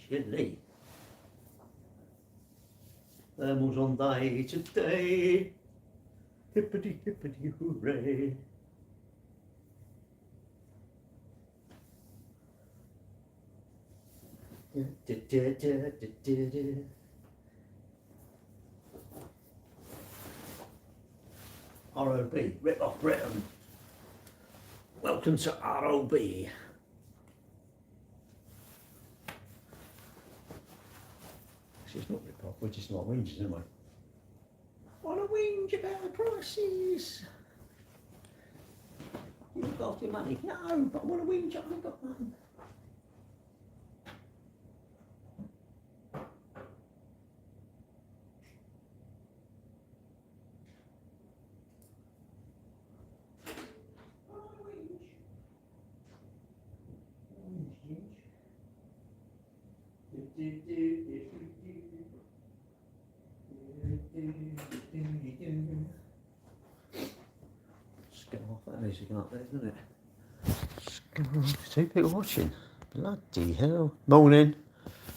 chilly. Thermals on day to day. Hippity hippity hooray. ROB, Rip Off Britain. Welcome to ROB. It's not rip off, we're just like whinges, aren't we? Want to whinge about the prices? You look after your money. No, but I want to whinge, I haven't got none. Just get off that music up there, isn't it? Two people watching. Bloody hell. Morning.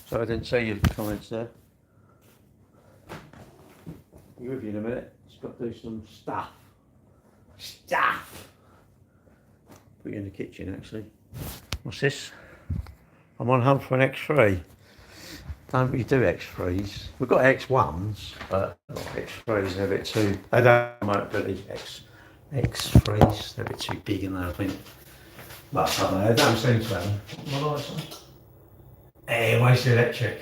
Sorry I didn't see your comments there. Be with you in a minute. Just got to do some stuff. Put you in the kitchen actually. What's this? I'm on hold for an X3. Don't really do X3s. We've got X1s, but X3s are a bit too. They don't promote really X3s. They're a bit too big in there, I think. But I don't know. They don't seem to have them. My lights on. Hey, waste electric.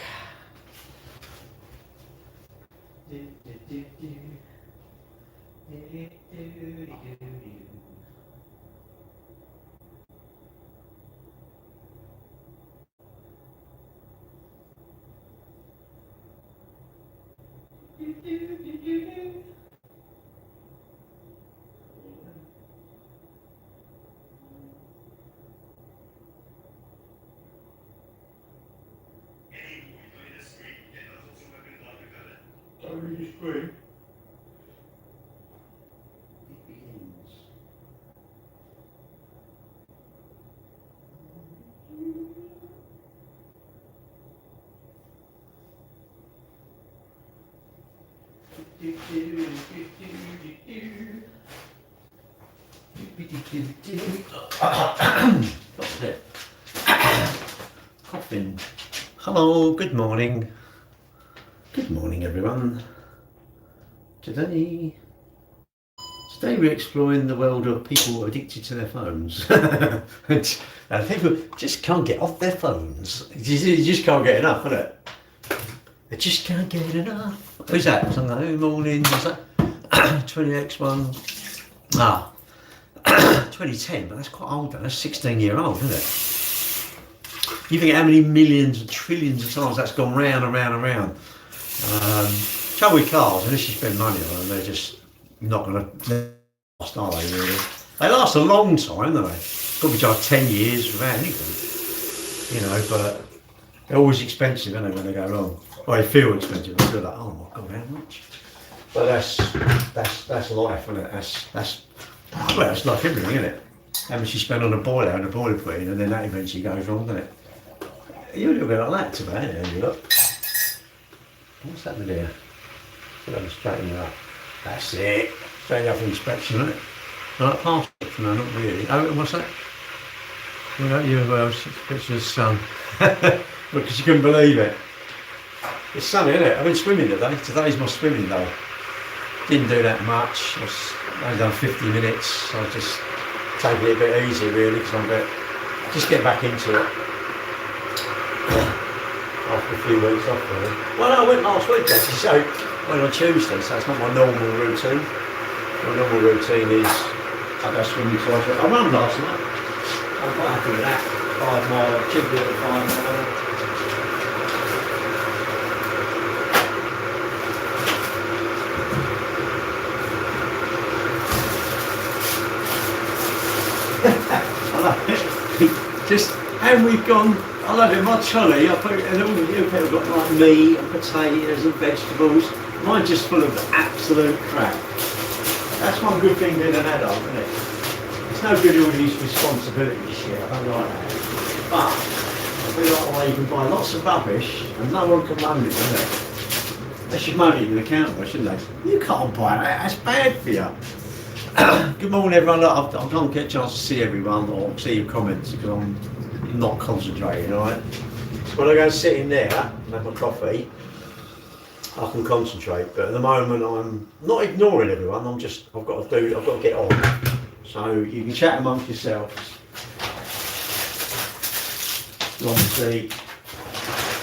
What's it? Coughing. Hello, good morning. Good morning, everyone. Today we're exploring the world of people addicted to their phones. People just can't get off their phones. You just can't get enough, isn't it? They just can't get enough. Who's that? Hello, morning. What's that? 20X1. 2010, but that's quite old. That's 16-year-old, isn't it? You think how many millions and trillions of times that's gone round and round and round. Trouble with cars, unless you spend money on them, they're just not going to last, are they, really? They last a long time, don't they? Probably drive 10 years without anything, you know, but they're always expensive, aren't they, when they go wrong? Well, they feel expensive, they feel like, oh my God, how much? But that's life, isn't it? Well, it's like everything, isn't it? How much you spend on a boiler and a boiler putting, and then that eventually goes wrong, doesn't it? You're a little bit like that today, aren't you? Look. What's happening here? Let me straighten you up. That's it. Straighten you up for inspection, isn't it? Right, past it. No, not really. Oh, what's that? What about you as well? Picture of the sun. Because you couldn't believe it. It's sunny, isn't it? I've been swimming today. Today's my swimming day. Didn't do that much. I've only done 50 minutes. I was just taking it a bit easy, really, because I'm just get back into it. After a few weeks off, really. Well, no, I went last week actually, so I went on Tuesday, so it's not my normal routine. My normal routine is I go swimming twice a week. I ran last night. I'm quite happy with that. 5 mile, I chipped it at 5 mile. I love it. Just, and we've gone. I love it, my trolley, I put, and all the new people got like meat and potatoes and vegetables. Mine's just full of absolute crap. That's one good thing being an adult, isn't it? It's no good all these responsibility shit, I don't like that. But be like the way you can buy lots of rubbish and no one can moan it, will they? They should moan it in the counter, shouldn't they? You can't buy that, that's bad for you. Good morning everyone. Look, I can't get a chance to see everyone or see your comments because I'm not concentrating, alright? So when I go and sit in there and have my coffee, I can concentrate, but at the moment I'm not ignoring everyone, I've got to get on. So you can chat amongst yourselves. Obviously,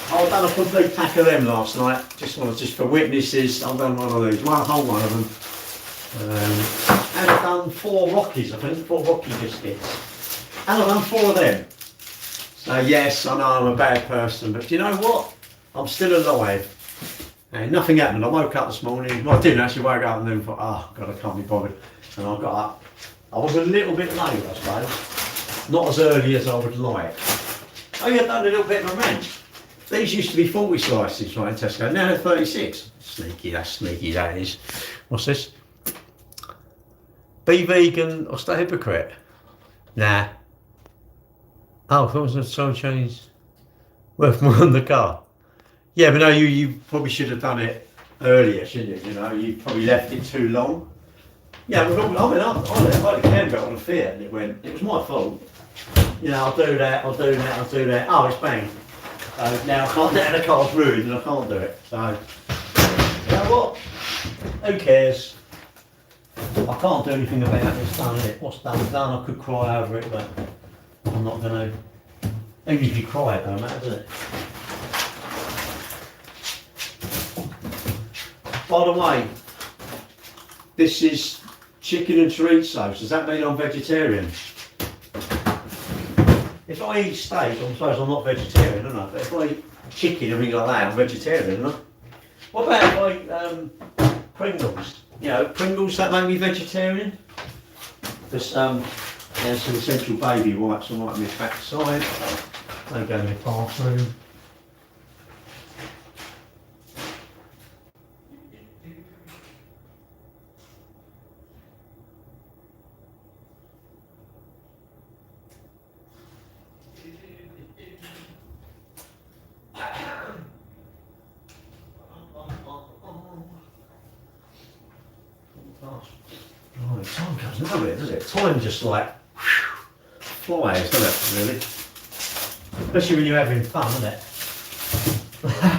I've done a complete pack of them last night, just for witnesses. I've done one of these, one of them. And I've done 4 Rockies, I think, 4 Rocky biscuits. And I've done 4 of them. So yes, I know I'm a bad person, but do you know what? I'm still alive. And nothing happened. I woke up this morning, well I didn't actually wake up and then thought, oh God, I can't be bothered. And I got up. I was a little bit late, I suppose. Not as early as I would like. Oh yeah, I've done a little bit of a rant. These used to be 40 slices, right, in Tesco. Now they're 36. Sneaky, that is. What's this? Be vegan or stay hypocrite? Nah. Oh, that was a time change. Worth more on the car. Yeah, but no, you probably should have done it earlier, shouldn't you? You know, you probably left it too long. Yeah, but I mean, I had a can belt on a Fiat and it was my fault. You know, I'll do that. Oh, it's bang. So now I can't, now the car's ruined and I can't do it. So, you know what? Who cares? I can't do anything about it. It's done, isn't it? What's done, done. I could cry over it, but I'm not going to. Even if you cry, it don't matter, does it? By the way, this is chicken and chorizo. Does that mean I'm vegetarian? If I eat steak, I suppose I'm not vegetarian, am I? But if I eat chicken and things like that, I'm vegetarian, am I? What about if I eat Pringles? You know, Pringles, that make me vegetarian? There's some essential baby wipes on my back side. They go in the bathroom. Oh, time goes nowhere, does it? Time just like flies, doesn't it, really? Especially when you're having fun, isn't it?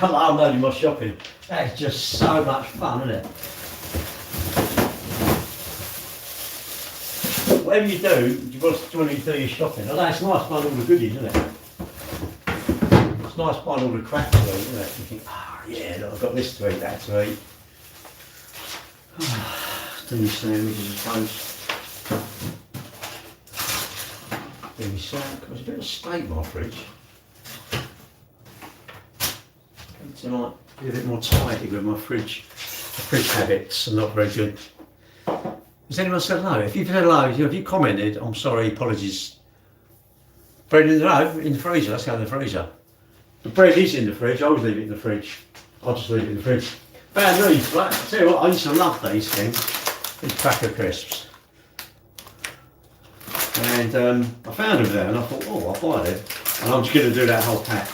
I'm loading my shopping. That's just so much fun, isn't it? Whatever you do, you want to do your shopping. Although it's nice buying all the goodies, isn't it? It's nice buying all the crap to eat, isn't it? You think, oh yeah, look, I've got this to eat, that to eat. Do your sandwiches, I suppose. Do your salad. There's a bit of steak in my fridge. Tonight, be a bit more tidy with my fridge. The fridge habits are not very good. Has anyone said hello? If you've said hello, if you commented, I'm sorry, apologies. Bread in the freezer, let's go in the freezer. The bread is in the fridge, I always leave it in the fridge. I'll just leave it in the fridge. Bad news, but I tell you what, I used to love these things. These cracker crisps. And I found them there and I thought, oh, I'll buy them. And I'm just going to do that whole pack.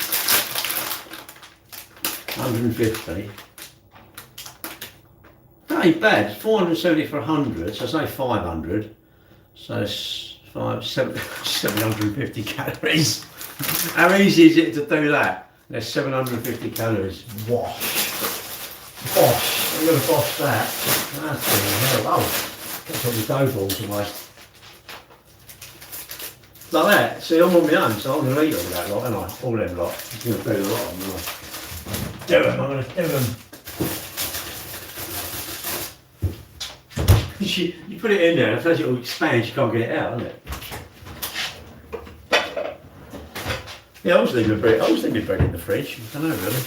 150. That ain't bad. It's 470 for 100, so say 500. So it's 750 calories. How easy is it to do that? There's 750 calories. Wash. Bosh. I'm going to bosh that. That's the hell. Oh, get all the dough balls away. Like that. See, I'm on my own, so I'm going to eat all that lot, aren't I? All them lot. I'm going to do a lot of them, aren't I? Do them. I'm going to do them. You put it in there, and as it will expand, you can't get it out, isn't it? Yeah, I was leaving bread in the fridge. I don't know, really.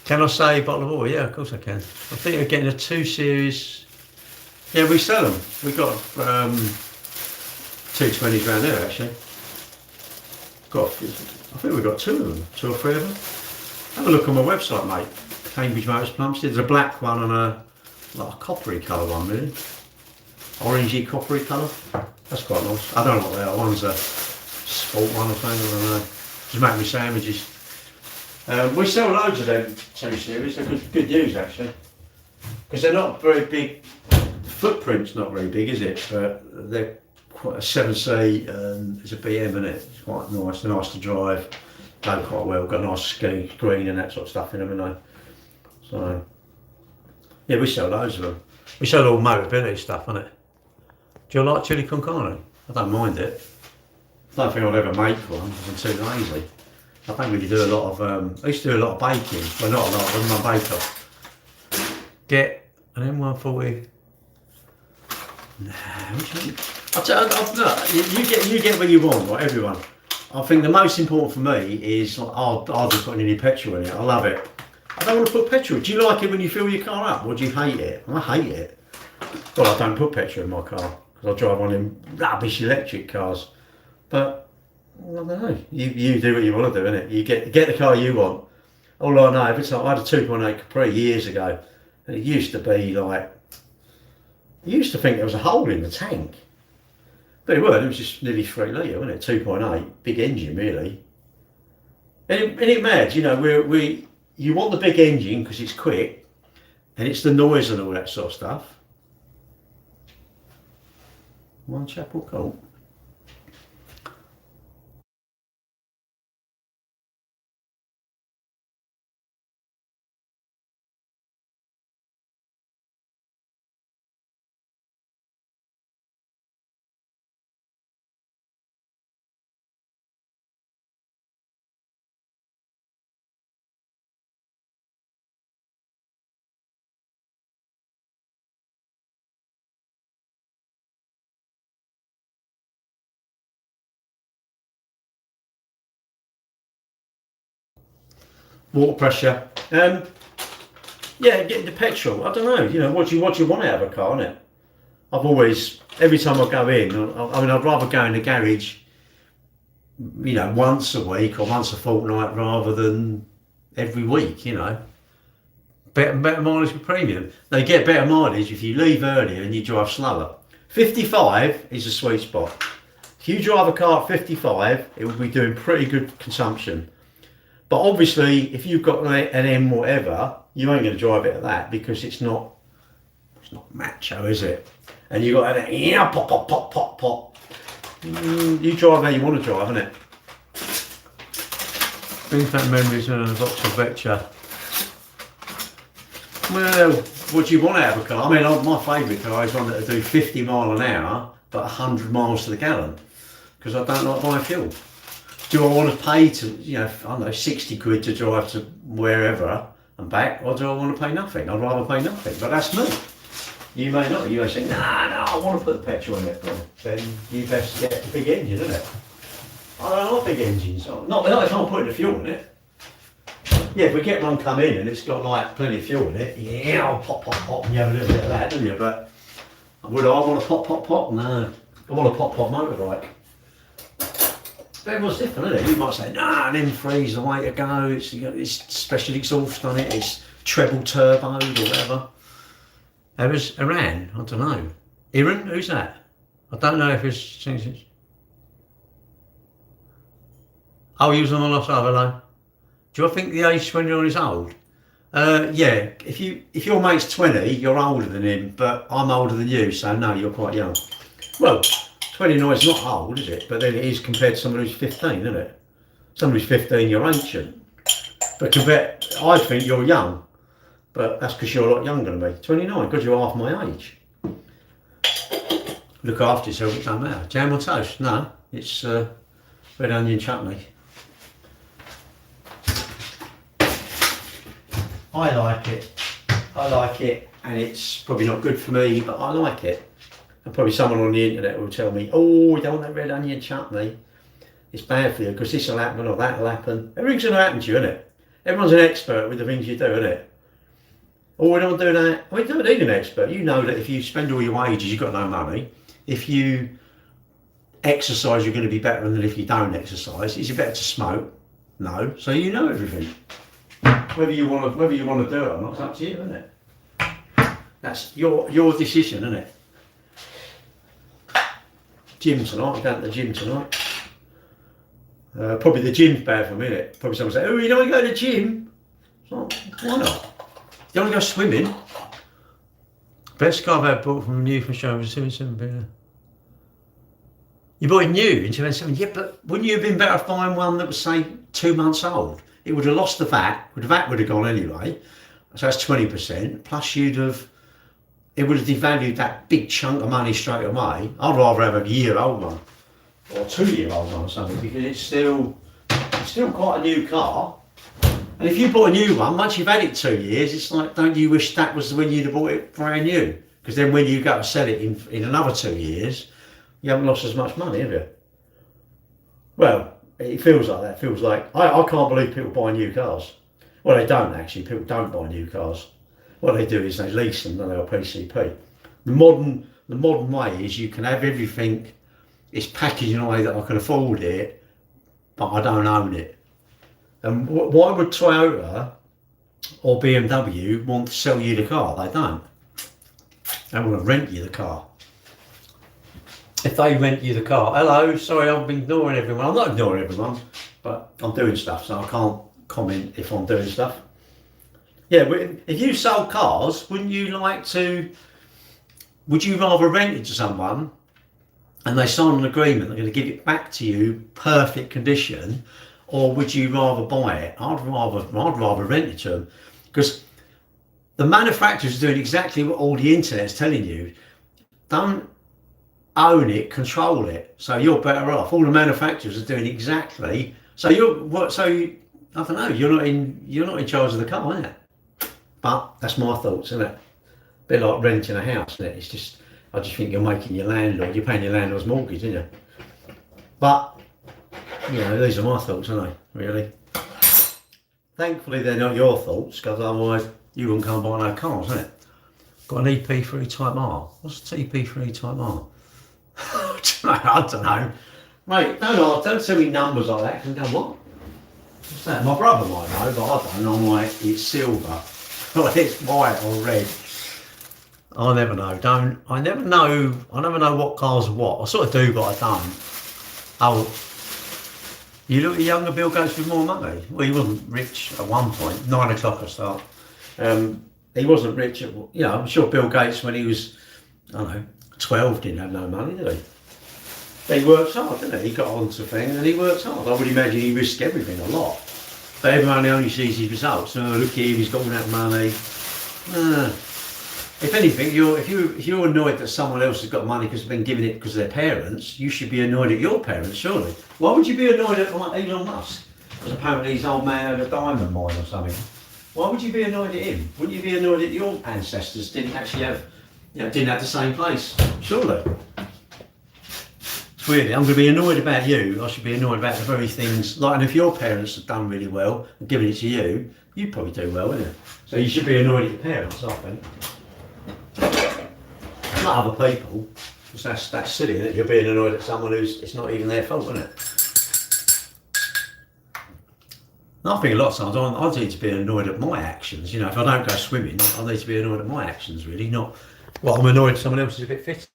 Can I say bottle of oil? Yeah, of course I can. I think we're getting a 2 series. Yeah, we sell them. We've got 220s around there actually. I think we've got 2 of them, 2 or 3 of them. Have a look on my website, mate. Cambridge Motors Plumstead. There's a black one and a coppery colour one, really. Orangey coppery colour. That's quite nice. I don't know what they are. One's a sport one or something, I don't know. Just make me sandwiches. We sell loads of them 2 Series. They're good news actually, because they're not very big. The footprint's not very big, is it? But they're quite a 7C and it's a BM in it. It's quite nice. They're nice to drive. Go quite well. Got a nice screen and that sort of stuff in them, haven't they? So yeah, we sell loads of them. We sell all mobility stuff, innit? Do you like chili con carne? I don't mind it. I don't think I'll ever make one because I'm too lazy. I don't really do a lot of, I used to do a lot of baking. Well, not a lot, I'm a baker. Get an M140. Nah, what do you mean? You get what you want, right, everyone. I think the most important for me is, I'll just put any petrol in it. I love it. I don't want to put petrol. Do you like it when you fill your car up, or do you hate it? I hate it. Well, I don't put petrol in my car because I drive one of them rubbish electric cars. But I don't know. You do what you want to do, innit? You get the car you want. All I know, every time I had a 2.8 Capri years ago, and it used to be like, you used to think there was a hole in the tank, but it weren't. It was just nearly 3 litre, wasn't it? 2.8, big engine really. And it mad, you know, you want the big engine because it's quick, and it's the noise and all that sort of stuff. Whitechapel Court. Water pressure. Yeah, getting the petrol. I don't know. You know, what do you want out of a car, innit? I've always, every time I go in, I mean, I'd rather go in the garage, you know, once a week or once a fortnight rather than every week. You know, better mileage with premium. They get better mileage if you leave earlier and you drive slower. 55 is a sweet spot. If you drive a car at 55, it will be doing pretty good consumption. But obviously, if you've got an M whatever, you ain't going to drive it at that because it's not macho, is it? And you got that, yeah, pop, pop, pop, pop, pop. You drive how you want to drive, innit? Brings back memories of an Vauxhall Vectra. Well, what do you want out of a car? I mean, my favourite car is one that will do 50 mile an hour, but 100 miles to the gallon, because I don't like buying fuel. Do I want to pay to, you know, I don't know, 60 quid to drive to wherever and back, or do I want to pay nothing? I'd rather pay nothing, but that's me. You may not. You may say, no, I want to put the petrol in it. Well, then you best get the big engine, isn't it? I don't like big engines. Not if I'm putting the fuel in it. Yeah, if we get one come in and it's got like plenty of fuel in it, yeah, I'll pop, pop, pop, and you have a little bit of that, don't you? But would I want a pop, pop, pop? No. I want a pop, pop motorbike. But everyone's different, isn't it? You might say, nah, an M3's the way to go. It's special exhaust on it. It's treble turboed or whatever. There was Iran. I don't know. Iran? Who's that? I don't know if it's. Oh, he was on the Lost Overload. Do you think the age 21 is old? Yeah. If your mate's 20, you're older than him, but I'm older than you, so no, you're quite young. Well, 29 is not old, is it? But then it is compared to someone who's 15, isn't it? Someone who's 15, you're ancient. But I think you're young. But that's because you're a lot younger than me. 29, because you're half my age. Look after yourself, it don't matter. Jam or toast? No, it's red onion chutney. I like it, and it's probably not good for me, but I like it. And probably someone on the internet will tell me, oh, you don't want that red onion chutney. It's bad for you because this will happen or that will happen. Everything's going to happen to you, isn't it? Everyone's an expert with the things you do, isn't it? Oh, we don't do that. We don't need an expert. You know that if you spend all your wages, you've got no money. If you exercise, you're going to be better than if you don't exercise. Is it better to smoke? No. So you know everything. Whether you want to do it or not, it's up to you, isn't it? That's your decision, isn't it? Gym tonight. I'm going to the gym tonight. Probably the gym's bad for a minute. Probably someone say, "Oh, you don't want to go to the gym?" Like, why not? You don't want to go swimming? Best car I've ever bought from new from showroom was 77. You bought it new in 2007. Yeah, but wouldn't you have been better off buying one that was, say, 2 months old? It would have lost the VAT. The VAT would have gone anyway. So that's 20%. Plus, it would have devalued that big chunk of money straight away. I'd rather have a year-old one or a 2-year-old one or something, because it's still quite a new car. And if you bought a new one, once you've had it 2 years, it's like, don't you wish that was when you'd have bought it brand new? Because then when you go to sell it in another 2 years, you haven't lost as much money, have you? Well, it feels like that. It feels like, I can't believe people buy new cars. Well, they don't actually. People don't buy new cars. What they do is they lease them, and they're PCP. The modern way is you can have everything. It's packaged in a way that I can afford it, but I don't own it. And why would Toyota or BMW want to sell you the car? They don't. They want to rent you the car. If they rent you the car, hello, sorry, I'm ignoring everyone. I'm not ignoring everyone, but I'm doing stuff, so I can't comment if I'm doing stuff. Yeah, if you sold cars, would you rather rent it to someone and they sign an agreement they're going to give it back to you perfect condition, or would you rather buy it? I'd rather rent it to them, because the manufacturers are doing exactly what all the internet's telling you. Don't own it, control it. So you're better off. All the manufacturers are doing exactly. So I don't know. You're not in charge of the car, isn't it? But that's my thoughts, isn't it? A bit like renting a house, isn't it? I just think you're paying your landlord's mortgage, isn't you? But these are my thoughts, aren't they? Really. Thankfully, they're not your thoughts, because otherwise you wouldn't come and buy no cars, isn't it? Got an EP3 Type R. What's an EP3 Type R? I don't know. Mate, don't tell me numbers like that. And go, what? What's that? My brother might know, but I don't know. I'm like, it's silver. It's white or red. I never know. I never know what cars are what. I sort of do, but I don't. Oh, you look at younger Bill Gates with more money. Well, he wasn't rich at one point. 9 o'clock I start. He wasn't rich at, I'm sure Bill Gates, when he was, 12, didn't have no money, did he? But he worked hard, didn't he? He got onto things and he worked hard. I would imagine he risked everything a lot. But everyone only sees his results. Oh, look here, he's got all that money. If anything, if you're annoyed that someone else has got money because they've been given it because of their parents, you should be annoyed at your parents, surely. Why would you be annoyed at like Elon Musk? Because apparently his old man had a diamond mine or something. Why would you be annoyed at him? Wouldn't you be annoyed at your ancestors didn't actually have, didn't have the same place? Surely. It's weird. I'm going to be annoyed about you. I should be annoyed about the very things. Like, and if your parents have done really well and given it to you, you'd probably do well, wouldn't you? So you should be annoyed at your parents, I think. Not other people. Because that's silly, isn't it? You're being annoyed at someone it's not even their fault, isn't it? I think a lot of times I need to be annoyed at my actions. If I don't go swimming, I need to be annoyed at my actions, really. Not, well, I'm annoyed someone else is a bit fitter.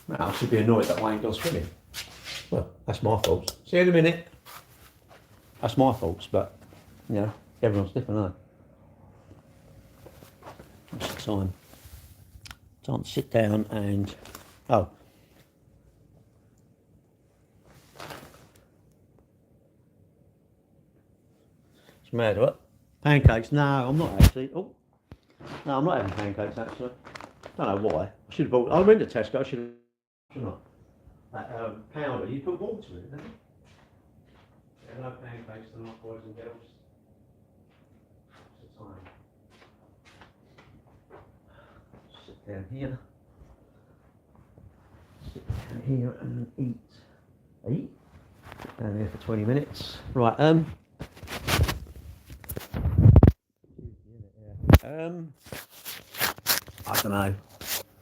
No, I should be annoyed that I ain't gone swimming. Well, that's my fault. See you in a minute. That's my faults, but, everyone's different, aren't they? What's the time? Time to sit down and... Oh. It's mad, what? Pancakes? No, I'm not actually. Oh. No, I'm not having pancakes, actually. Don't know why. I should have bought... I went to Tesco, I should have... Shouldn't I? That powder, you put water in it, don't you? Yeah, no pancakes tonight, boys and girls. What's the time? Sit down here. Sit down here and eat. Sit down here for 20 minutes. Right, I don't know.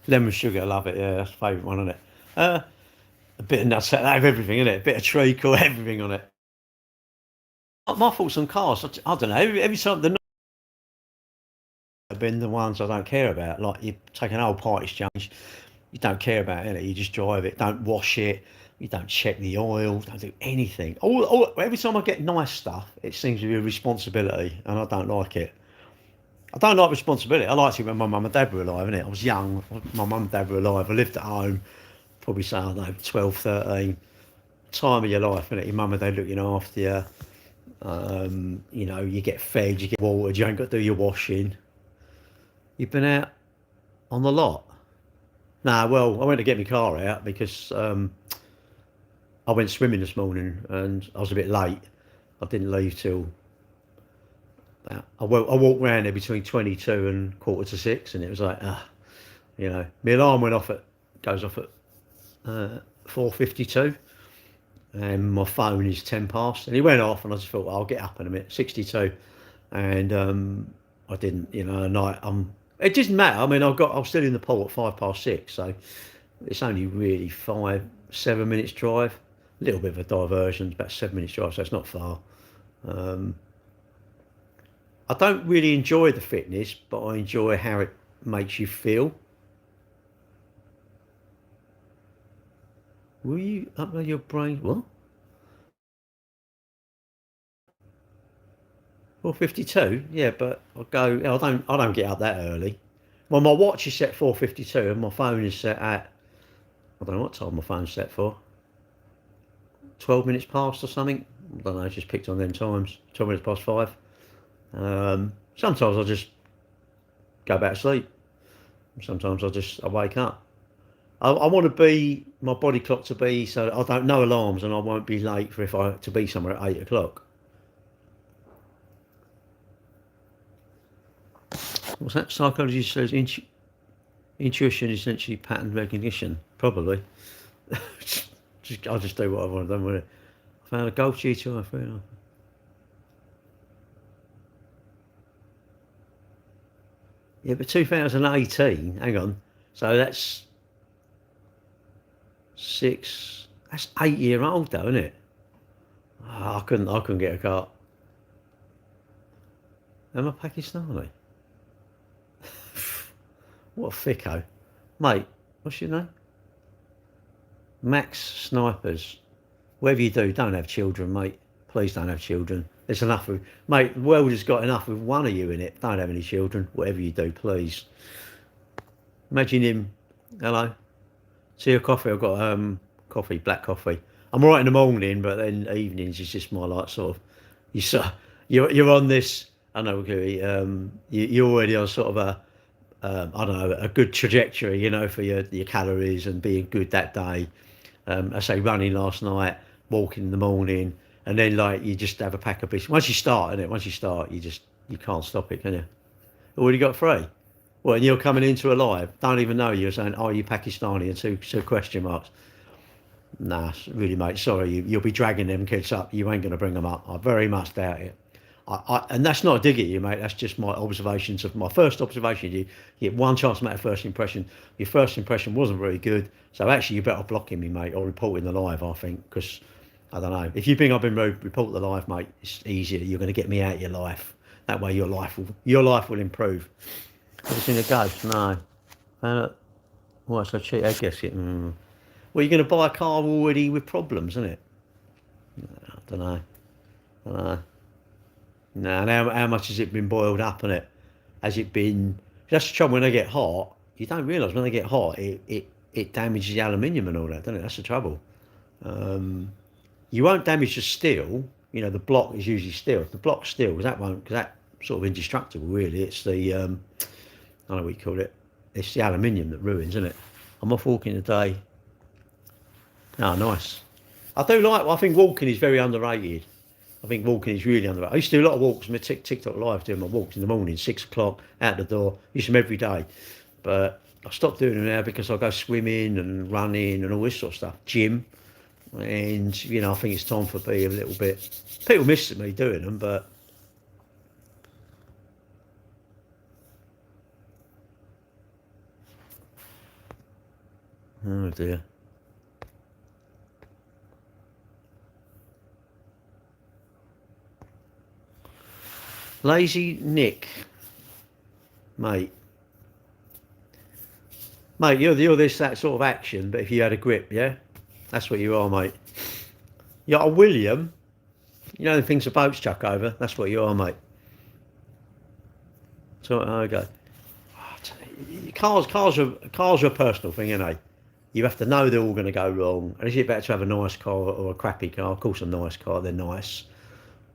Lemon sugar, I love it, yeah, that's the favourite one, isn't it? A bit of nuts, they have everything in it, a bit of treacle, everything on it. My thoughts on cars, I don't know, every time the have been the ones I don't care about. Like, you take an old part exchange, you don't care about it, you just drive it, don't wash it, You don't check the oil, don't do anything. Every time I get nice stuff, it seems to be a responsibility, and I don't like it. I don't like responsibility. I liked it when my mum and dad were alive, innit? I was young. My mum and dad were alive. I lived at home, probably say, I don't know, 12, 13. Time of your life, innit? Your mum and dad looking after you. You know, you get fed, you get watered, you ain't got to do your washing. You've been out on the lot. Nah, well, I went to get my car out because I went swimming this morning and I was a bit late. I didn't leave till I walked around there between 22 and 5:45, and it was like, you know, my alarm goes off at 4:52, and my phone is 10 past, and it went off, and I just thought, well, I'll get up in a minute, 62, and I didn't, you know, it didn't matter. I mean, I was still in the pool at 6:05, so it's only really 7 minutes drive, a little bit of a diversion, about 7 minutes drive, so it's not far. I don't really enjoy the fitness, but I enjoy how it makes you feel. Will you upload your brain? What? 4:52? Yeah, but I don't get up that early. Well, my watch is set 4:52, and my phone is set at, I don't know what time my phone's set for. 12 minutes past or something. I don't know. I just picked on them times. 12 minutes past 5. Sometimes I just go back to sleep. Sometimes I wake up. I want my body clock to be so that I don't know alarms, and I won't be late for to be somewhere at 8 o'clock. What's that? Psychology says intuition is essentially pattern recognition. Probably. I'll just do what I want to do with it. I found a Golf GTI 3. Yeah, but 2018, hang on. So that's 8 year old though, isn't it? Oh, I couldn't get a car. Am I Pakistani? What a thicko. Mate, what's your name? Max Snipers. Whatever you do, don't have children, mate. Please don't have children. There's enough of, mate, the world has got enough with one of you in it. Don't have any children. Whatever you do, please. Imagine him. Hello. Tea or coffee? I've got coffee, black coffee. I'm all right in the morning, but then evenings is just my like sort of. You're on this. I know. You're already on sort of I don't know, a good trajectory, you know, for your calories and being good that day. I say running last night, walking in the morning, and then like you just have a pack of biscuits. Once you start, you can't stop it, can you? Already got 3. Well, and you're coming into a live, don't even know you're saying, "Oh, you Pakistani?" and two question marks. Nah, really, mate. Sorry, you'll be dragging them kids up. You ain't going to bring them up. I very much doubt it. And that's not a dig at you, mate. That's just my observations of my first observation. You get one chance to make a first impression. Your first impression wasn't very good, so actually you're better blocking me, mate, or reporting the live. I think because I don't know if you think I've been rude, report the live, mate. It's easier. You're going to get me out of your life. That way your life will improve. Have you seen a ghost? No. What's so cheap? I guess it. Well, you're going to buy a car already with problems, isn't it? I don't know. No, and how much has it been boiled up in it? Has it been? That's the trouble when they get hot. You don't realise when they get hot, it damages the aluminium and all that, doesn't it? That's the trouble. You won't damage the steel. You know, the block is usually steel. If the block's steel, because that's sort of indestructible, really. It's the I don't know what you call it. It's the aluminium that ruins, isn't it? I'm off walking today. Oh, nice. I think walking is very underrated. I think walking is really underrated. I used to do a lot of walks. My TikTok live doing my walks in the morning, 6 o'clock, out the door. Used them every day. But I stopped doing them now because I go swimming and running and all this sort of stuff. Gym. And, you know, I think it's time for me a little bit. People miss me doing them, but. Oh dear. Lazy Nick, mate, you're this that sort of action, but if you had a grip, yeah, That's what you are, mate. You're a William. You know the things the boats chuck over. That's what you are, mate. So okay. Cars are a personal thing, ain't they? You have to know they're all going to go wrong. And is it better to have a nice car or a crappy car? Of course, a nice car, they're nice.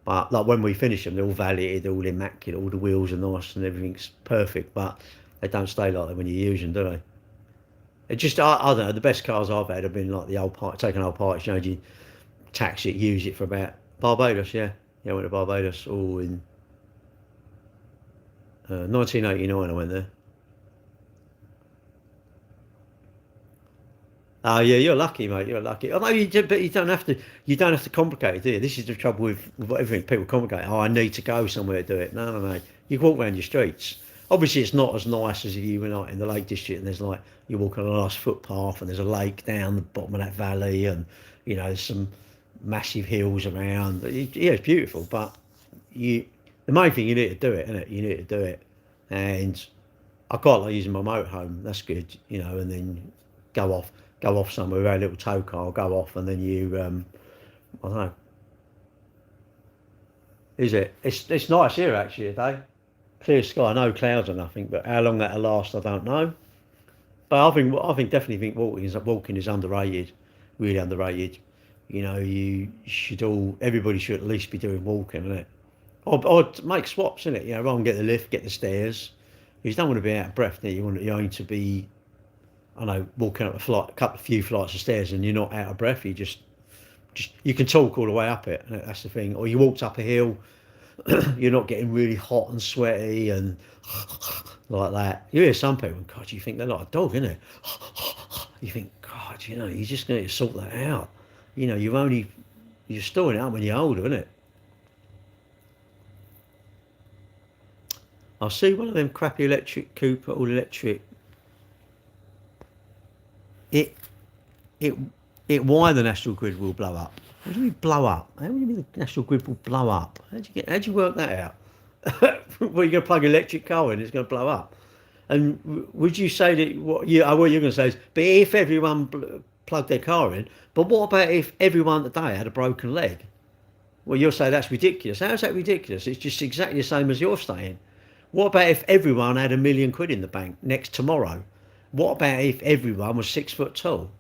But like when we finish them, they're all validated, they're all immaculate, all the wheels are nice and everything's perfect. But they don't stay like that when you use them, do they? It just, I don't know, the best cars I've had have been like the old part, take an old part exchange, you tax it, use it for about Barbados, yeah. Yeah, I went to Barbados all in 1989 I went there. Oh yeah, you're lucky, mate. You're lucky. Although but you don't have to. You don't have to complicate it, do you? This is the trouble with everything. People complicate. Oh, I need to go somewhere to do it. No, no, no. You can walk around your streets. Obviously, it's not as nice as if you were like in the Lake District and there's like you walk on a nice footpath and there's a lake down the bottom of that valley and there's some massive hills around. Yeah, it's beautiful, but the main thing you need to do it, isn't it? You need to do it, and I quite like using my motorhome. That's good, and then go off somewhere with a little tow car, go off, and then you, I don't know. Is it? It's nice here actually today. Clear sky, no clouds or nothing, but how long that'll last, I don't know. But I think definitely think walking is underrated, really underrated. Everybody should at least be doing walking, isn't it? Or make swaps, isn't it? Rather than get the lift, get the stairs. You just don't want to be out of breath. You aim to be, I know, walking up a few flights of stairs, and you're not out of breath. You you can talk all the way up it. That's the thing. Or you walked up a hill, you're not getting really hot and sweaty and like that. You hear some people, God, you think they're like a dog, isn't it? You think, God, you just need to sort that out. You're storing it up when you're older, isn't it? I see one of them crappy electric Cooper, all electric. It, it, why the National Grid will blow up? What do you mean blow up? How do you mean the National Grid will blow up? How'd you work that out? Well, you're going to plug an electric car in, it's going to blow up. And would you say that what you're going to say is, but if everyone plugged their car in, but what about if everyone today had a broken leg? Well, you'll say that's ridiculous. How's that ridiculous? It's just exactly the same as you're saying. What about if everyone had £1 million in the bank next tomorrow? What about if everyone was 6 foot tall?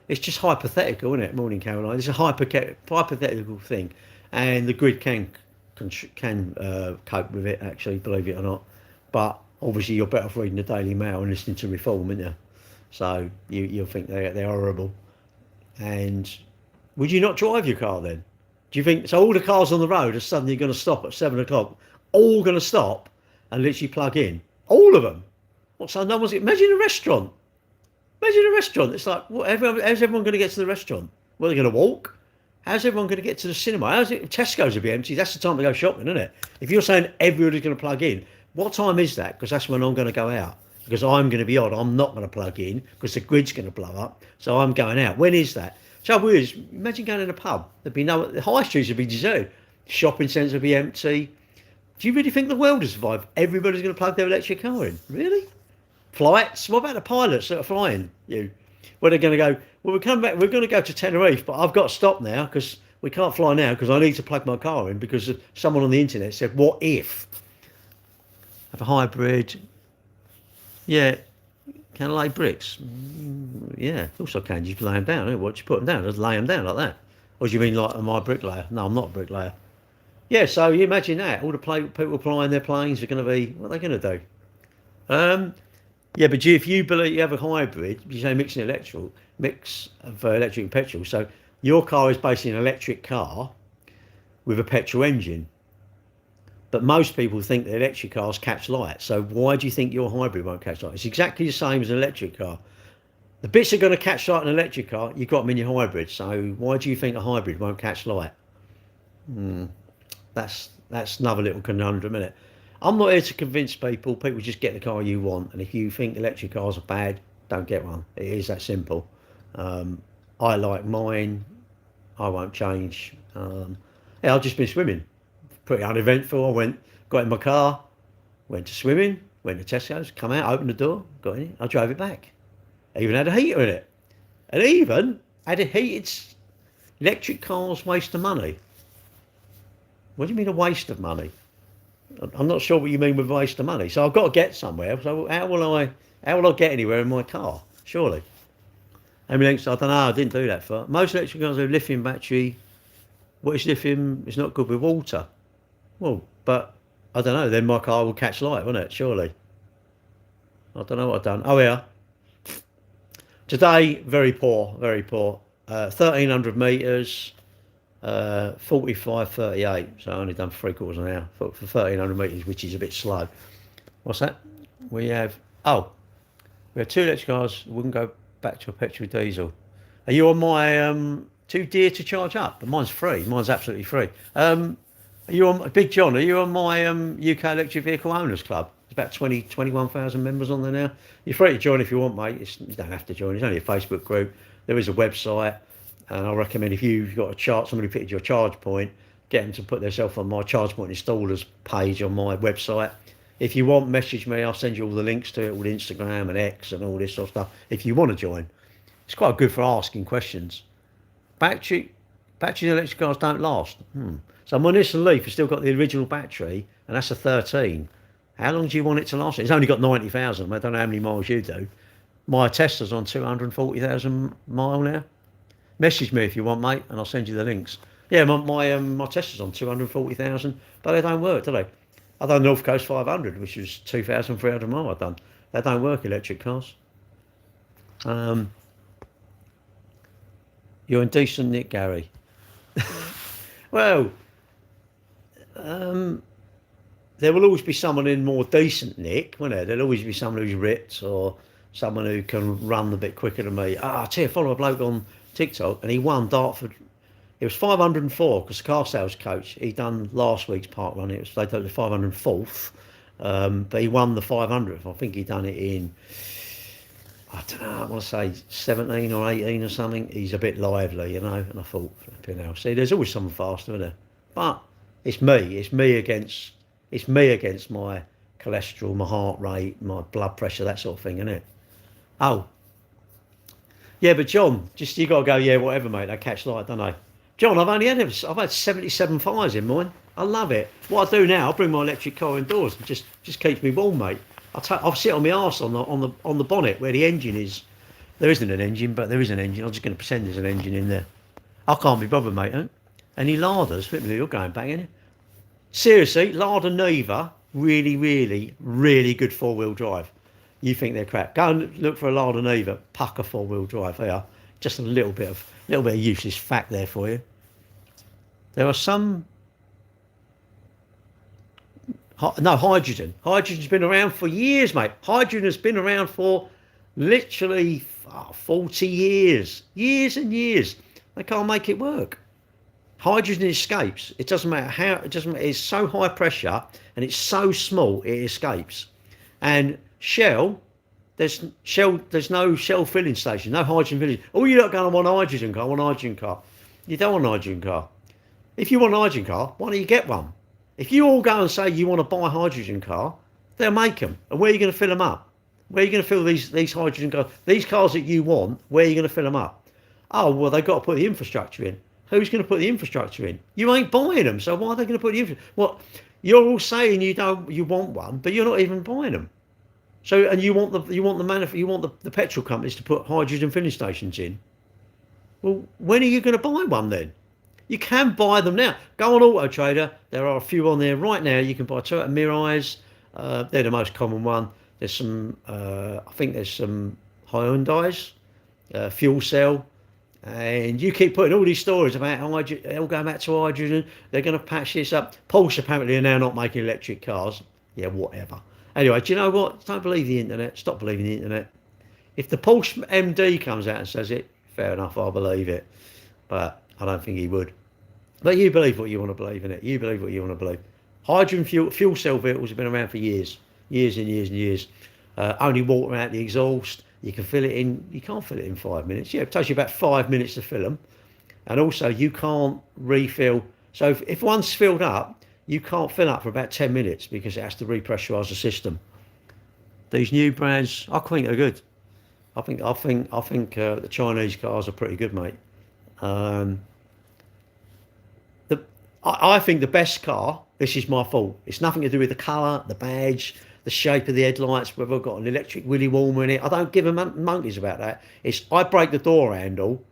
It's just hypothetical, isn't it? Morning, Caroline. It's a hypothetical thing, and the grid can cope with it. Actually, believe it or not, but obviously you're better off reading the Daily Mail and listening to Reform, aren't you? So you'll think they're horrible. And would you not drive your car then? Do you think so? All the cars on the road are suddenly going to stop at 7 o'clock. All going to stop and literally plug in. All of them. What? So no one's. Imagine a restaurant. Imagine a restaurant. It's like, how's everyone going to get to the restaurant? Well, they're going to walk. How's everyone going to get to the cinema? Tesco's will be empty. That's the time to go shopping, isn't it? If you're saying everybody's going to plug in, what time is that? Because that's when I'm going to go out. Because I'm going to be odd. I'm not going to plug in because the grid's going to blow up. So I'm going out. When is that? Trouble is, imagine going in a pub. The high streets would be deserted. Shopping centres would be empty. Do you really think the world will survive? Everybody's going to plug their electric car in? Really? Flights? What about the pilots that are flying you? Well, they're going to go, well, we're going to go to Tenerife, but I've got to stop now because we can't fly now because I need to plug my car in because someone on the internet said, what if? Have a hybrid. Yeah. Can I lay bricks? Yeah, of course I can. You lay them down. What you put them down? Just lay them down like that. Or do you mean like, am I a bricklayer? No, I'm not a bricklayer. Yeah, so you imagine that. All the people flying their planes are going to be, what are they going to do? Yeah, but if you believe you have a hybrid, you say mix of electric and petrol. So your car is basically an electric car with a petrol engine. But most people think that electric cars catch light. So why do you think your hybrid won't catch light? It's exactly the same as an electric car. The bits that are going to catch light in an electric car, you've got them in your hybrid. So why do you think a hybrid won't catch light? That's another little conundrum, isn't it? I'm not here to convince people. People just get the car you want. And if you think electric cars are bad, don't get one. It is that simple. I like mine. I won't change. Yeah, I've just been swimming. Pretty uneventful. I got in my car, went to swimming, went to Tesco's, come out, opened the door, got in it. I drove it back. I even had a heater in it. And even Add a heated electric cars waste of money. What do you mean a waste of money? I'm not sure what you mean with waste of money. So I've got to get somewhere. So how will I get anywhere in my car? Surely. I don't know. I didn't do that for most electric cars have lithium battery. What is lithium? It's not good with water. Well, but I don't know. Then my car will catch light, won't it? Surely. I don't know what I've done. Oh yeah. Today, very poor, very poor. 1,300 metres, 45:38. So I only done 3/4 of an hour for 1,300 metres, which is a bit slow. What's that? We have 2 electric cars. Wouldn't go back to a petrol diesel. Are you on my too dear to charge up? Mine's free. Mine's absolutely free. Are you on Big John? Are you on my UK Electric Vehicle Owners Club? There's about 21,000 members on there now. You're free to join if you want, mate. You don't have to join. It's only a Facebook group. There is a website, and I recommend if you've got a chart, somebody fitted your charge point, get them to put themselves on my charge point installers page on my website. If you want, message me. I'll send you all the links to it, all the Instagram and X and all this sort of stuff. If you want to join, it's quite good for asking questions. Batteries in electric cars don't last. So my Nissan Leaf has still got the original battery, and that's a 13. How long do you want it to last? It's only got 90,000. I don't know how many miles you do. My Tesla's on 240,000 mile now. Message me if you want, mate, and I'll send you the links. Yeah, my Tesla's on 240,000, but they don't work, do they? I've done North Coast 500, which was 2,300 miles I've done. They don't work, electric cars. You're in decent nick, Gary. Well, there will always be someone in more decent nick, won't there? There'll always be someone who's ripped or someone who can run a bit quicker than me. I tell you, follow a bloke on TikTok, and he won Dartford. It was 504 because the car sales coach, he done last week's park run. It was they did the 504th, but he won the 500th. I think he done it in, I don't know, I want to say 17 or 18 or something. He's a bit lively, you know. And I thought, flipping hell. See, there's always someone faster, isn't there? But it's me. It's me against my cholesterol, my heart rate, my blood pressure, that sort of thing, isn't it? Oh, yeah, but John, just you got to go. Yeah, whatever, mate. They catch light, don't they? John, I've had 77 fires in mine. I love it. What I do now, I bring my electric car indoors. It just keeps me warm, mate. I'll sit on my arse on the bonnet where the engine is. There isn't an engine, but there is an engine. I'm just going to pretend there's an engine in there. I can't be bothered, mate. Huh? Any larders? You're going back, ain't you? Seriously, Lada Niva, really, really, really good 4-wheel drive. You think they're crap? Go and look for a Lada Niva Pucker 4-wheel drive. They are just a little bit of useless fact there for you. There are some. No, hydrogen. Hydrogen's been around for years, mate. Hydrogen has been around for literally 40 years. Years and years. They can't make it work. Hydrogen escapes. It doesn't matter how. It doesn't matter. It's so high pressure and it's so small it escapes. And Shell, there's no Shell filling station, no hydrogen filling. Oh, you're not going to want a hydrogen car. I want a hydrogen car. You don't want a hydrogen car. If you want a hydrogen car, why don't you get one? If you all go and say you want to buy a hydrogen car, they'll make them. And where are you going to fill them up? Where are you going to fill these hydrogen cars? These cars that you want, where are you going to fill them up? Oh, well, they've got to put the infrastructure in. Who's going to put the infrastructure in? You ain't buying them, so why are they going to put the infrastructure? What? You're all saying you want one, but you're not even buying them. So, and you want the petrol companies to put hydrogen filling stations in. Well, when are you going to buy one then? You can buy them now. Go on Auto Trader. There are a few on there right now. You can buy Toyota Mirais. They're the most common one. There's some, I think there's some Hyundais, fuel cell. And you keep putting all these stories about hydrogen, they'll go back to hydrogen. They're going to patch this up. Porsche apparently are now not making electric cars. Yeah, whatever. Anyway, do you know what? Don't believe the internet. Stop believing the internet. If the Porsche MD comes out and says it, fair enough, I'll believe it. But I don't think he would. But you believe what you want to believe in it. You believe what you want to believe. Hydrogen fuel cell vehicles have been around for years. Years and years and years. Only water out the exhaust. You can fill it in. You can't fill it in 5 minutes. Yeah, it takes you about 5 minutes to fill them. And also, you can't refill. So if one's filled up, you can't fill up for about 10 minutes because it has to repressurise the system. These new brands, I think they're good. I think the Chinese cars are pretty good, mate. Um, the I think the best car. This is my fault. It's nothing to do with the colour, the badge, the shape of the headlights, whether I've got an electric willy warmer in it. I don't give a monkeys about that. It's I break the door handle.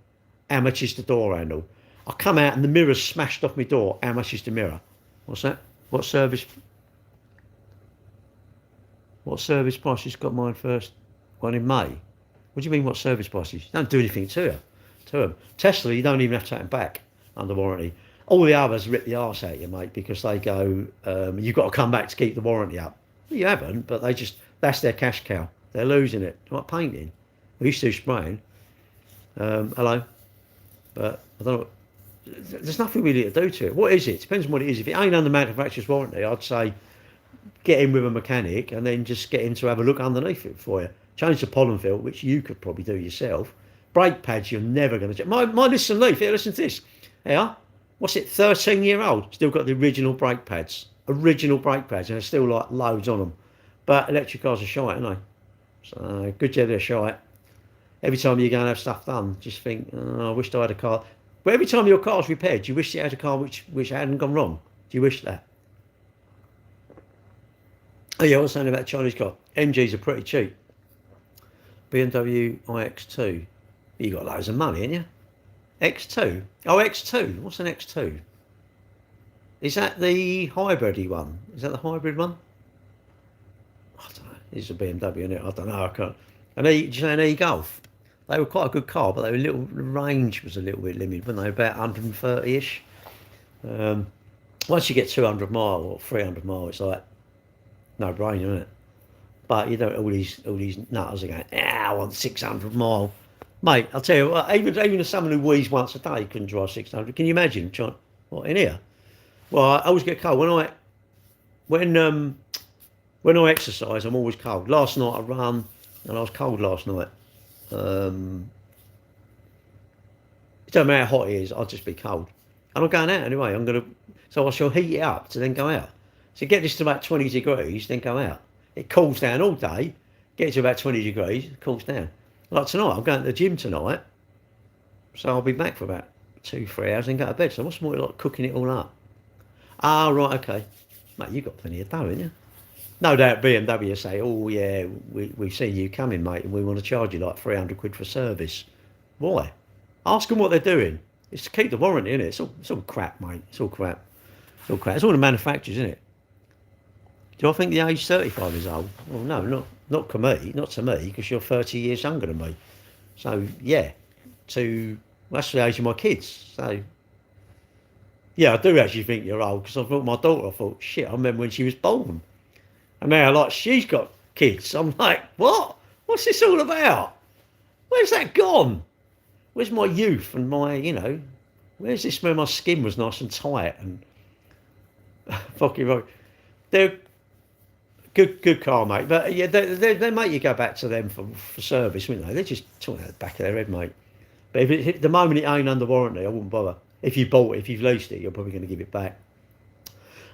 How much is the door handle? I come out and the mirror's smashed off my door. How much is the mirror? What's that? What service? What service price has got mine first? One in May. What do you mean? What service prices? Don't do anything to her. To them. Tesla, you don't even have to take them back under warranty. All the others rip the arse out of you, mate, because they go, you've got to come back to keep the warranty up. Well, you haven't, but that's their cash cow. They're losing it. Like painting. We used to spraying. Hello. But I don't know. There's nothing really to do to it. What is it? Depends on what it is. If it ain't under manufacturer's warranty, I'd say get in with a mechanic and then just get in to have a look underneath it for you. Change the pollen filter, which you could probably do yourself. Brake pads, you're never going to change. My Nissan Leaf, here, listen to this. Here, what's it, 13-year-old? Still got the original brake pads. Original brake pads, and there's still like loads on them. But electric cars are shite, aren't they? So, good job they're shite. Every time you go and have stuff done, just think, oh, I wish I had a car. But every time your car's repaired, do you wish you had a car which hadn't gone wrong? Do you wish that? Oh yeah, I was saying about Chinese car. MGs are pretty cheap. BMW iX2. You got loads of money, ain't you? X2. Oh, X2. What's an X2? Is that the hybridy one? Is that the hybrid one? I don't know. It's a BMW, isn't it? I don't know. I can't. Did you say an e-Golf? They were quite a good car, but the range was a little bit limited, weren't they? About 130-ish. Once you get 200 mile or 300 mile, it's like no brainer, isn't it? But you know, all these nutters are going, I want 600 mile. Mate, I'll tell you what, even someone who wheezes once a day couldn't drive 600. Can you imagine? What, in here? Well, I always get cold. When I exercise, I'm always cold. Last night I ran, and I was cold last night. It don't matter how hot it is, I'll just be cold. And I'm going out anyway. So I shall heat it up to then go out. So get this to about 20 degrees, then go out. It cools down all day, get to about 20 degrees, it cools down. Like tonight, I'm going to the gym tonight, so I'll be back for about 2-3 hours and go to bed. So what's more like cooking it all up? Ah, right, okay. Mate, you've got plenty of dough, haven't you? No doubt BMW say, oh yeah, we've seen you coming, mate, and we want to charge you like 300 quid for service. Why? Ask them what they're doing. It's to keep the warranty, isn't it? It's all crap, mate. It's all crap. It's all crap. It's all the manufacturers, isn't it? Do I think the age 35 is old? Well, no, not to me, because you're 30 years younger than me. So, yeah, that's the age of my kids. So, yeah, I do actually think you're old, because I thought my daughter, I thought, shit, I remember when she was born. And now, like, she's got kids. I'm like, what? What's this all about? Where's that gone? Where's my youth and my, where's this where my skin was nice and tight and fucking right. They're good car, mate. But yeah, they make you go back to them for service, wouldn't they? They're just talking out the back of their head, mate. But the moment it ain't under warranty, I wouldn't bother. If you bought it, if you've leased it, you're probably going to give it back.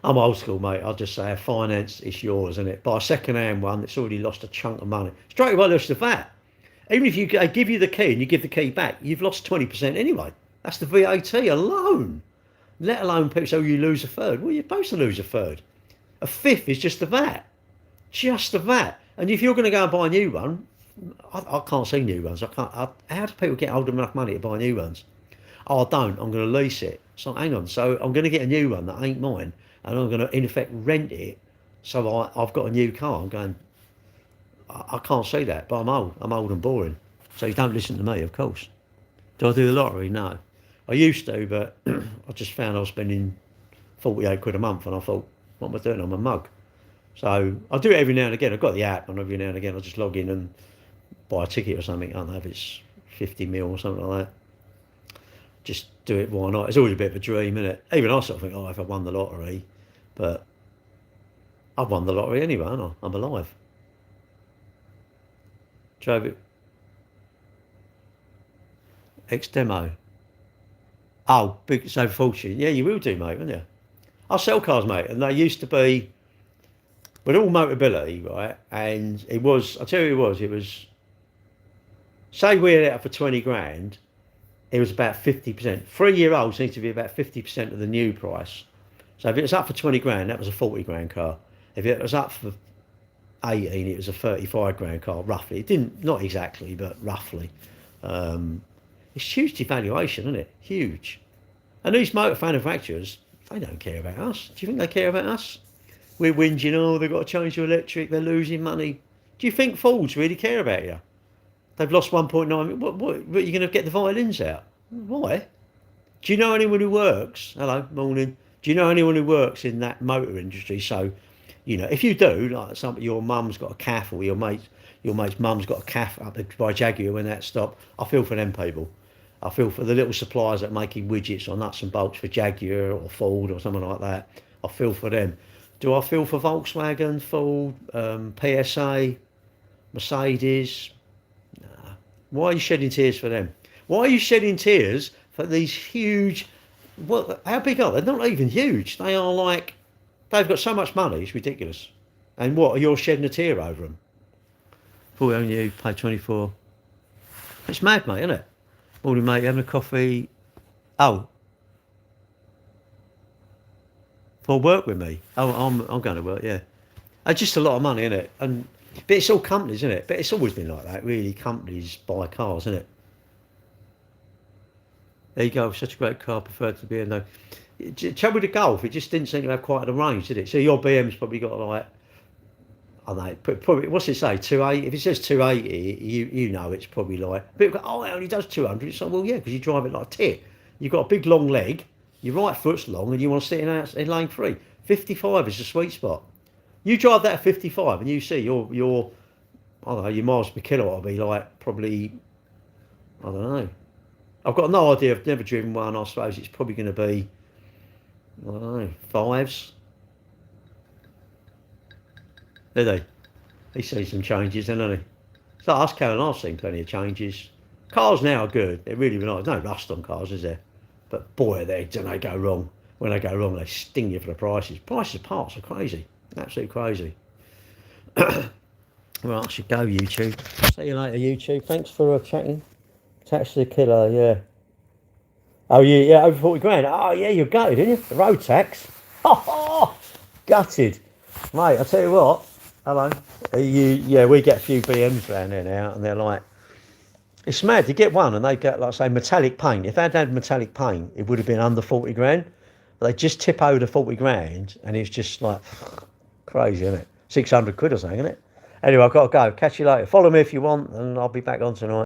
I'm old school, mate. I'll just say, finance, it's yours, isn't it? Buy a second-hand one that's already lost a chunk of money. Straight away, lost the VAT. Even if they give you the key and you give the key back, you've lost 20% anyway. That's the VAT alone. Let alone people say, you lose a third. Well, you're supposed to lose a third. A fifth is just the VAT. Just the VAT. And if you're going to go and buy a new one, I can't see new ones. How do people get hold of enough money to buy new ones? Oh, I don't. I'm going to lease it. So hang on. So I'm going to get a new one that ain't mine. And I'm going to, in effect, rent it. So I've got a new car. I'm going, I can't see that. But I'm old and boring. So you don't listen to me, of course. Do I do the lottery? No. I used to, but I just found I was spending 48 quid a month. And I thought, what am I doing? I'm a mug. So I do it every now and again. I've got the app, and every now and again I just log in and buy a ticket or something. I don't know if it's 50 mil or something like that. Just do it, why not? It's always a bit of a dream, isn't it? Even I sort of think, if I won the lottery, but I've won the lottery anyway, haven't I? I'm alive. Drove it. Ex-demo. Oh, big so fortune. Yeah, you will do, mate, won't you? I sell cars, mate, and they used to be, with all Motability, right? And it was, I'll tell you it was Say we had it up for 20 grand, it was about 50%. 3-year-olds need to be about 50% of the new price. So if it was up for 20 grand, that was a 40 grand car. If it was up for 18, it was a 35 grand car, roughly. It didn't, not exactly, but roughly. It's huge devaluation, isn't it? Huge. And these motor manufacturers, they don't care about us. Do you think they care about us? We're whinging, oh, they've got to change to electric, they're losing money. Do you think Fords really care about you? They've lost 1.9. What are you going to get the violins out? Why? Do you know anyone who works? Hello, morning. Do you know anyone who works in that motor industry? So, you know, if you do, like your mum's got a calf, or your mate's mum's got a calf up by Jaguar when that stopped, I feel for them people. I feel for the little suppliers that are making widgets or nuts and bolts for Jaguar or Ford or something like that. I feel for them. Do I feel for Volkswagen, Ford, PSA, Mercedes? Nah. Why are you shedding tears for them? Why are you shedding tears for these huge... Well, how big are they? They're not even huge. They are like... They've got so much money, it's ridiculous. And what, you're shedding a tear over them? For only you pay 24. It's mad, mate, isn't it? Morning, mate, having a coffee. Oh. For work with me. Oh, I'm going to work, yeah. It's just a lot of money, isn't it? But it's all companies, isn't it? But it's always been like that, really. Companies buy cars, isn't it? There you go, such a great car, preferred to BMW. Trouble with the Golf, it just didn't seem to have quite a range, did it? So your BM's probably got like, I don't know, probably, what's it say, 280? If it says 280, you know it's probably like, people go, oh, it only does 200. It's like, well, yeah, because you drive it like a tit. You've got a big long leg, your right foot's long, and you want to sit in lane 3. 55 is the sweet spot. You drive that at 55, and you see your I don't know, your miles per kilowatt will be like probably, I don't know. I've got no idea, I've never driven one. I suppose it's probably going to be, I don't know, 5s. Did he? He sees some changes, doesn't he? So us, Karen, I've seen plenty of changes. Cars now are good. They're really nice. No rust on cars, is there? But boy, they go wrong. When they go wrong, they sting you for the prices. Prices of parts are crazy. Absolutely crazy. Well, I should go, YouTube. See you later, YouTube. Thanks for chatting. Tax to the killer, yeah. Oh, yeah, over 40 grand. Oh, yeah, you're gutted, didn't you? The road tax. Oh, gutted. Mate, I tell you what. Hello. Yeah, we get a few BMs around there now, and they're like, it's mad. You get one, and they get, like, say, metallic paint. If they'd had metallic paint, it would have been under 40 grand. But they just tip over the 40 grand, and it's just like crazy, isn't it? 600 quid or something, isn't it? Anyway, I've got to go. Catch you later. Follow me if you want, and I'll be back on tonight.